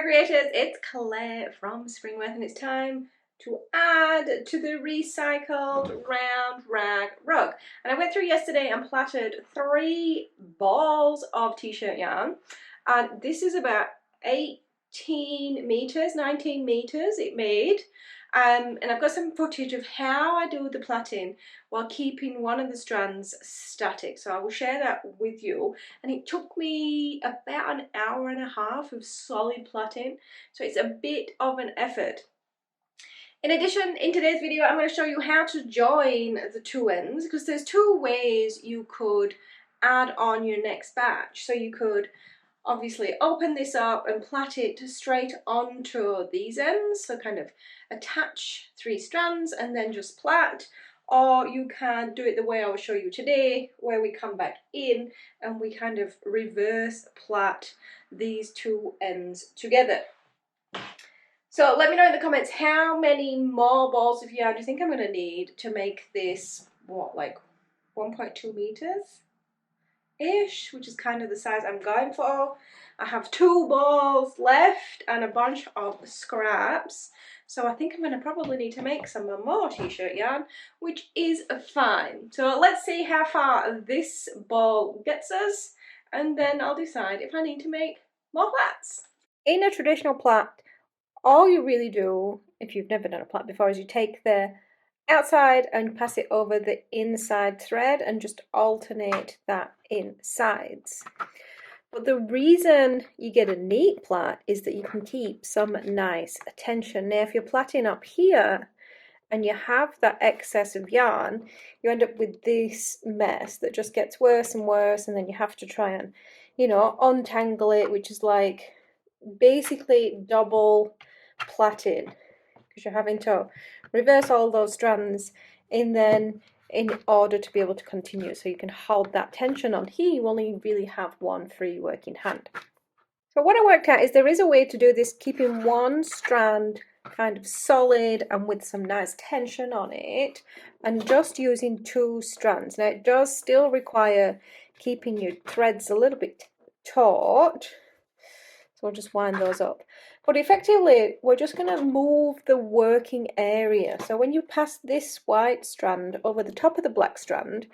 creators, it's Claire from Springworth and it's time to add to the recycled round rag rug. And I went through yesterday and plaited 3 balls of t-shirt yarn, and this is about 18 meters, 19 meters it made. And I've got some footage of how I do the plaiting while keeping one of the strands static, so I will share that with you. And it took me about an hour and a half of solid plaiting, so it's a bit of an effort. In addition, in today's video I'm going to show you how to join the 2 ends, because there's 2 ways you could add on your next batch. So you could obviously open this up and plait it straight onto these ends, so kind of attach 3 strands and then just plait, or you can do it the way I will show you today, where we come back in and we kind of reverse plait these 2 ends together. So let me know in the comments how many more balls of yarn do you think I'm going to need to make this, what, like 1.2 meters? Ish, which is kind of the size I'm going for. I have 2 balls left and a bunch of scraps, so I think I'm going to probably need to make some more t-shirt yarn, which is fine. So let's see how far this ball gets us, and then I'll decide if I need to make more plaits. In a traditional plait, all you really do, if you've never done a plait before, is you take the outside and pass it over the inside thread and just alternate that in sides. But the reason you get a neat plait is that you can keep some nice tension. Now if you're plaiting up here and you have that excess of yarn, you end up with this mess that just gets worse and worse, and then you have to try and, you know, untangle it, which is like basically double plaiting, because you're having to reverse all those strands in order to be able to continue. So you can hold that tension on here. You only really have one free working hand. So what I worked out is there is a way to do this keeping one strand kind of solid and with some nice tension on it, and just using 2 strands. Now it does still require keeping your threads a little bit taut, so I'll just wind those up. But effectively, we're just going to move the working area. So when you pass this white strand over the top of the black strand,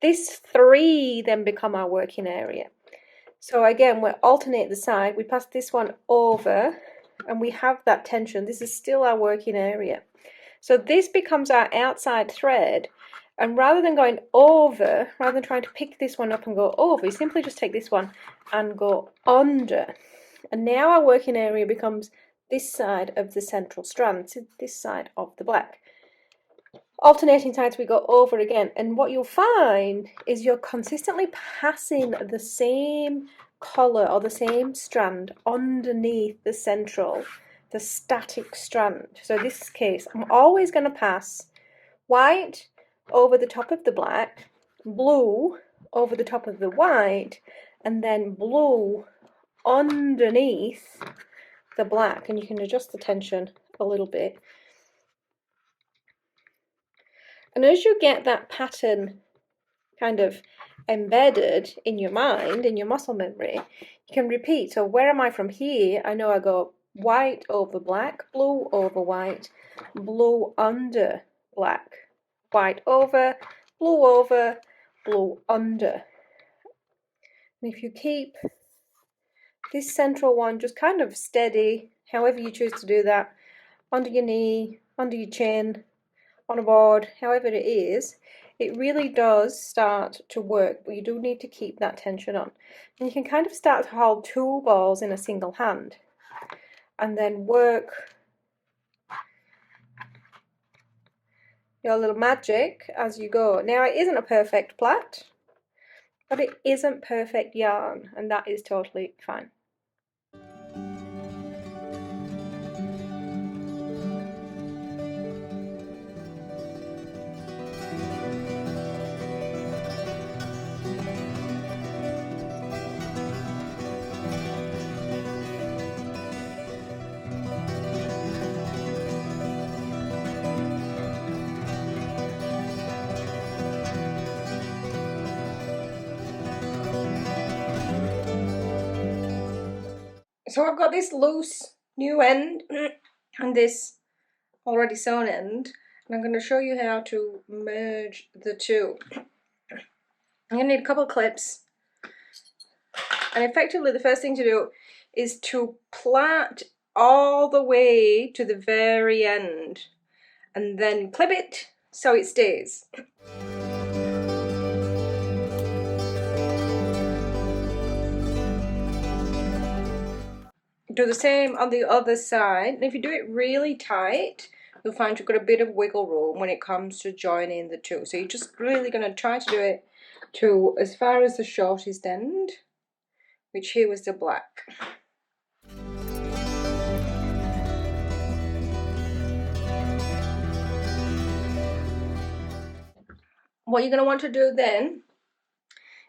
this 3 then become our working area. So again, we'll alternate the side. We pass this one over and we have that tension. This is still our working area. So this becomes our outside thread. And rather than going over, rather than trying to pick this one up and go over, you simply just take this one and go under. And now our working area becomes this side of the central strand, so this side of the black. Alternating sides, we go over again, and what you'll find is you're consistently passing the same colour or the same strand underneath the central, the static strand. So in this case, I'm always going to pass white over the top of the black, blue over the top of the white, and then blue underneath the black, and you can adjust the tension a little bit. And as you get that pattern kind of embedded in your mind, in your muscle memory, you can repeat. So where am I from here? I know I go white over black, blue over white, blue under black, white over, blue under. And if you keep this central one just kind of steady, however you choose to do that, under your knee, under your chin, on a board, however it is, it really does start to work, but you do need to keep that tension on. And you can kind of start to hold 2 balls in a single hand and then work your little magic as you go. Now it isn't a perfect plait, but it isn't perfect yarn, and that is totally fine. So I've got this loose new end and this already sewn end, and I'm going to show you how to merge the two. I'm going to need a couple of clips, and effectively the first thing to do is to plait all the way to the very end and then clip it so it stays. Do the same on the other side, and if you do it really tight, you'll find you've got a bit of wiggle room when it comes to joining the two. So you're just really going to try to do it to as far as the shortest end, which here was the black. What you're going to want to do then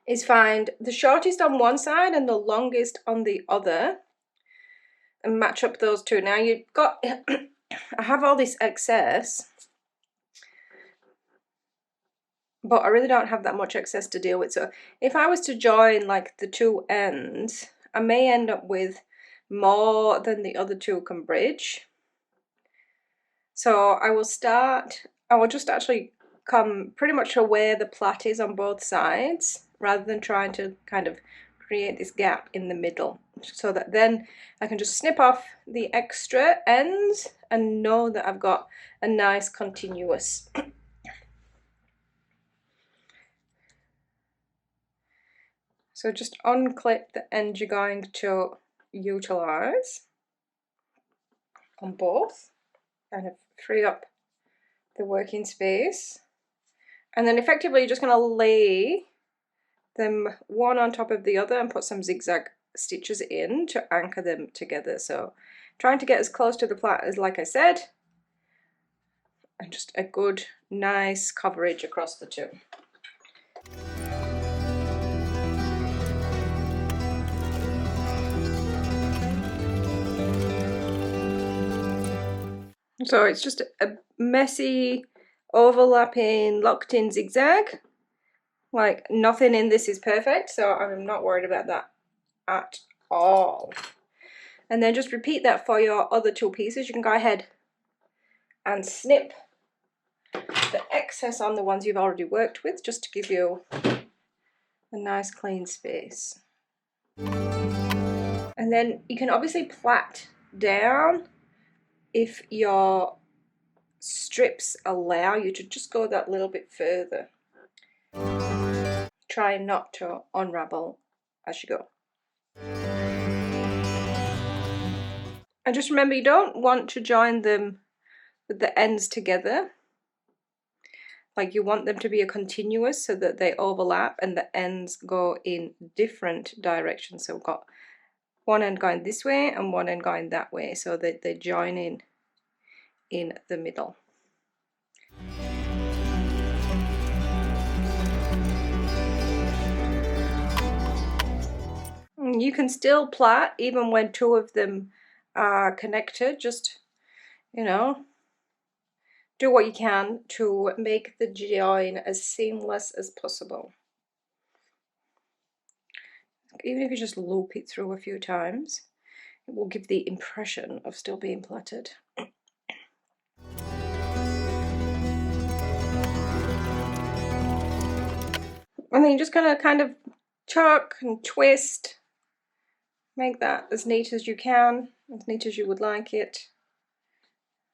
is find the shortest on one side and the longest on the other and match up those two. Now you've got, I have all this excess, but I really don't have that much excess to deal with. So if I was to join like the two ends, I may end up with more than the other two can bridge. So I will just actually come pretty much to where the plait is on both sides, rather than trying to kind of create this gap in the middle, so that then I can just snip off the extra ends and know that I've got a nice continuous. So just unclip the end you're going to utilize on both, kind of free up the working space, and then effectively you're just going to lay them one on top of the other and put some zigzag stitches in to anchor them together. So trying to get as close to the plait as, like I said, and just a good nice coverage across the two. So it's just a messy, overlapping, locked in zigzag. Like nothing in this is perfect, so I'm not worried about that at all. And then just repeat that for your other two pieces. You can go ahead and snip the excess on the ones you've already worked with, just to give you a nice clean space. And then you can obviously plait down if your strips allow you to just go that little bit further. Try not to unravel as you go. And just remember, you don't want to join them with the ends together. Like you want them to be a continuous so that they overlap and the ends go in different directions. So we've got one end going this way and one end going that way, so that they join in the middle. You can still plait even when two of them are connected. Just, you know, do what you can to make the join as seamless as possible. Even if you just loop it through a few times, it will give the impression of still being plaited. And then you're just gonna kind of tuck and twist, make that as neat as you can, as neat as you would like it,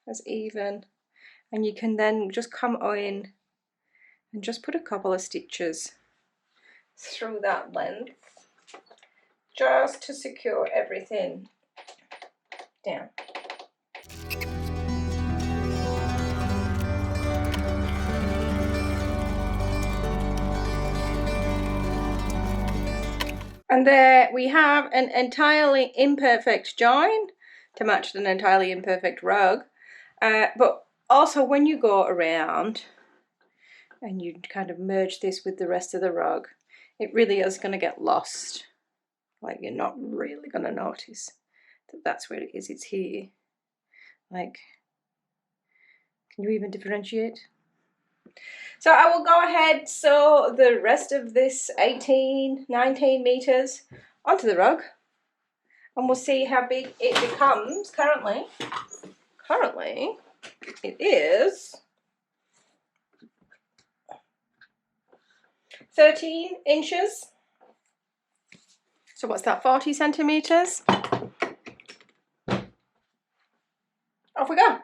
as even. And you can then just come in and just put a couple of stitches through that length, just to secure everything down. And there we have an entirely imperfect join to match an entirely imperfect rug. But also when you go around and you kind of merge this with the rest of the rug, it really is going to get lost. Like you're not really going to notice that that's where it is. It's here. Like, can you even differentiate? So I will go ahead, sew the rest of this 18, 19 meters onto the rug, and we'll see how big it becomes. Currently it is 13 inches. So what's that, 40 centimeters? Off we go.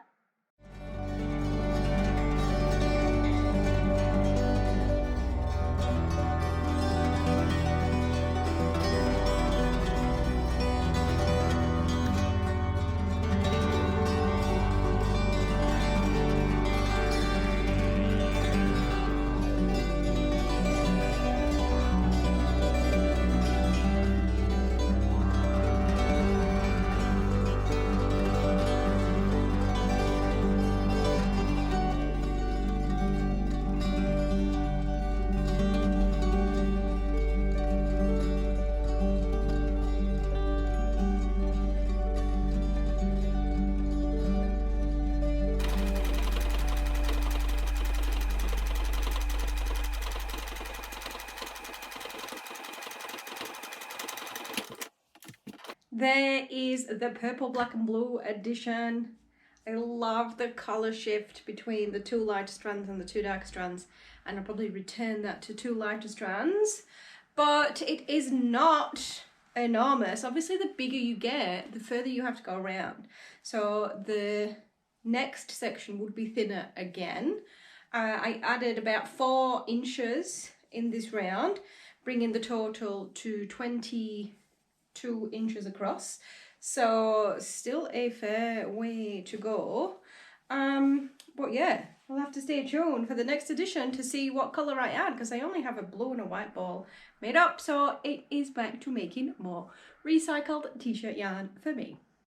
There is the purple, black and blue edition. I love the colour shift between the 2 lighter strands and the 2 darker strands, and I'll probably return that to 2 lighter strands. But it is not enormous. Obviously the bigger you get, the further you have to go around. So the next section would be thinner again. I added about 4 inches in this round, bringing the total to 22 inches across. So still a fair way to go. But yeah, we'll have to stay tuned for the next edition to see what colour I add, because I only have a blue and a white ball made up. So it is back to making more recycled t-shirt yarn for me.